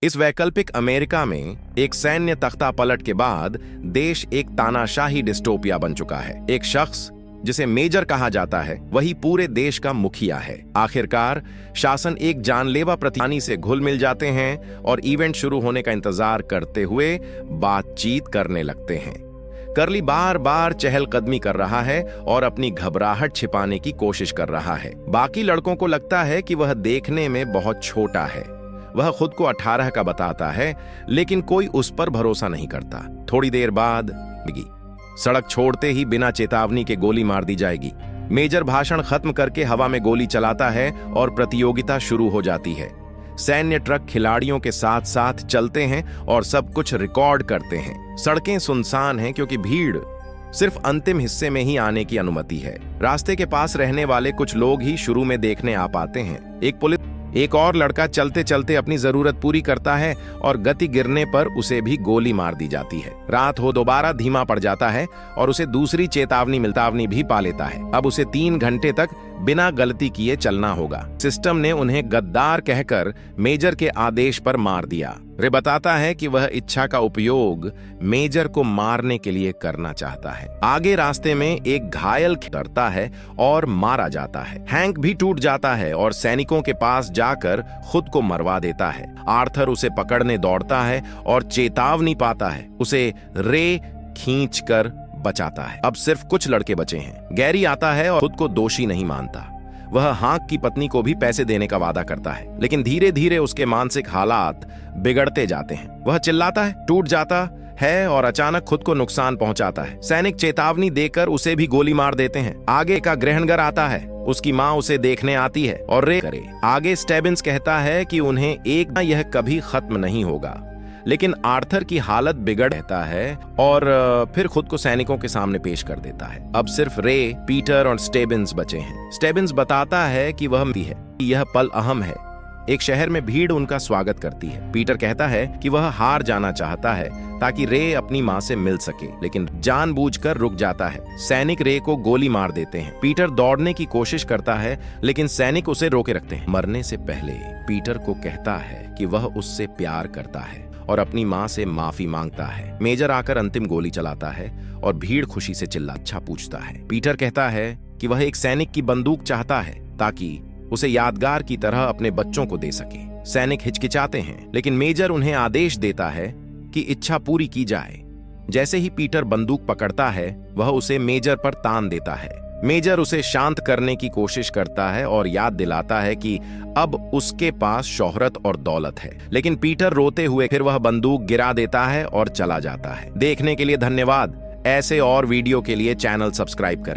इस वैकल्पिक अमेरिका में एक सैन्य तख्ता पलट के बाद देश एक तानाशाही डिस्टोपिया बन चुका है। एक शख्स जिसे मेजर कहा जाता है वही पूरे देश का मुखिया है। आखिरकार शासन एक जानलेवा प्रतिहानी से घुल मिल जाते हैं और इवेंट शुरू होने का इंतजार करते हुए बातचीत करने लगते हैं। कर्ली बार बार चहलकदमी कर रहा है और अपनी घबराहट छिपाने की कोशिश कर रहा है। बाकी लड़कों को लगता है कि वह देखने में बहुत छोटा है। वह खुद को 18 का बताता है, लेकिन कोई उस पर भरोसा नहीं करता। थोड़ी देर बाद सड़क छोड़ते ही बिना चेतावनी के गोली मार दी जाएगी। मेजर भाषण खत्म करके हवा में गोली चलाता है और प्रतियोगिता शुरू हो जाती है। सैन्य ट्रक खिलाड़ियों के साथ साथ चलते हैं और सब कुछ रिकॉर्ड करते हैं। सड़कें सुनसान हैं क्योंकि भीड़ सिर्फ अंतिम हिस्से में ही आने की अनुमति है। रास्ते के पास रहने वाले कुछ लोग ही शुरू में देखने आ पाते हैं। एक और लड़का चलते चलते अपनी जरूरत पूरी करता है और गति गिरने पर उसे भी गोली मार दी जाती है। रात हो दोबारा धीमा पड़ जाता है और उसे दूसरी चेतावनी भी पा लेता है। अब उसे 3 घंटे तक बिना गलती किए चलना होगा। सिस्टम ने उन्हें गद्दार कहकर मेजर के आदेश पर मार दिया। रे बताता है कि वह इच्छा का उपयोग मेजर को मारने के लिए करना चाहता है। आगे रास्ते में एक घायल डरता है और मारा जाता है। हैंक भी टूट जाता है और सैनिकों के पास जाकर खुद को मरवा देता है। आर्थर उसे पकड़ने दौड़ता है और चेतावनी पाता है। उसे रे खींचकर बचाता है। अब सिर्फ कुछ लड़के बचे हैं। गैरी आता है और खुद को दोषी नहीं मानता। वह हांक की पत्नी को भी पैसे देने का वादा करता है, लेकिन धीरे धीरे उसके मानसिक हालात बिगड़ते जाते हैं। वह चिल्लाता है, टूट जाता है और अचानक खुद को नुकसान पहुंचाता है। सैनिक चेतावनी देकर उसे भी गोली मार देते हैं। आगे का ग्रहणगर आता है। उसकी माँ उसे देखने आती है और रे करे। आगे स्टेबिन्स कहता है कि उन्हें एक यह कभी खत्म नहीं होगा, लेकिन आर्थर की हालत बिगड़ रहता है और फिर खुद को सैनिकों के सामने पेश कर देता है। अब सिर्फ रे, पीटर और स्टेबिन्स बचे हैं। स्टेबिन्स बताता है कि यह पल अहम है। एक शहर में भीड़ उनका स्वागत करती है। पीटर कहता है कि वह हार जाना चाहता है ताकि रे अपनी माँ से मिल सके, लेकिन जानबूझकर रुक जाता है। सैनिक रे को गोली मार देते हैं। पीटर दौड़ने की कोशिश करता है, लेकिन सैनिक उसे रोके रखते हैं। मरने से पहले पीटर को कहता है कि वह उससे प्यार करता है और अपनी माँ से माफी मांगता है। मेजर आकर अंतिम गोली चलाता है और भीड़ खुशी से अच्छा पूछता है। पीटर कहता है कि वह एक सैनिक की बंदूक चाहता है ताकि उसे यादगार की तरह अपने बच्चों को दे सके। सैनिक हिचकिचाते हैं, लेकिन मेजर उन्हें आदेश देता है कि इच्छा पूरी की जाए। जैसे ही पीटर बंदूक पकड़ता है, वह उसे मेजर पर तान देता है। मेजर उसे शांत करने की कोशिश करता है और याद दिलाता है कि अब उसके पास शोहरत और दौलत है, लेकिन पीटर रोते हुए फिर वह बंदूक गिरा देता है और चला जाता है। देखने के लिए धन्यवाद। ऐसे और वीडियो के लिए चैनल सब्सक्राइब करें।